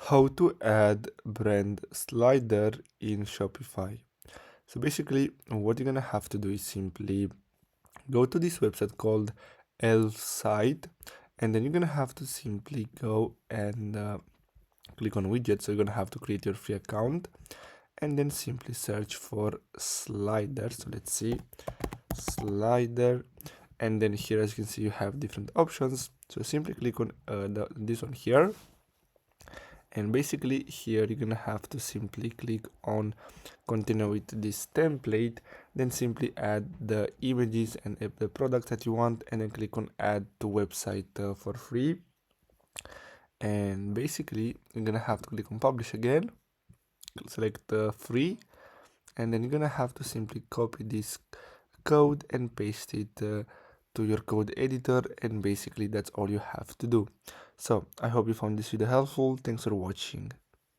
How to add brand slider in Shopify. So basically what you're gonna have to do is simply go to this website called Elf site, and then you're gonna have to simply go and click on widgets. So you're gonna have to create your free account and then simply search for slider. So let's see, slider, and then here, as you can see, you have different options. So simply click on this one here, and basically here you're gonna have to simply click on continue with this template, then simply add the images and the products that you want, and then click on add to website for free. And basically you're gonna have to click on publish again, select free, and then you're gonna have to simply copy this code and paste it to your code editor, and basically that's all you have to do. So I hope you found this video helpful. Thanks for watching.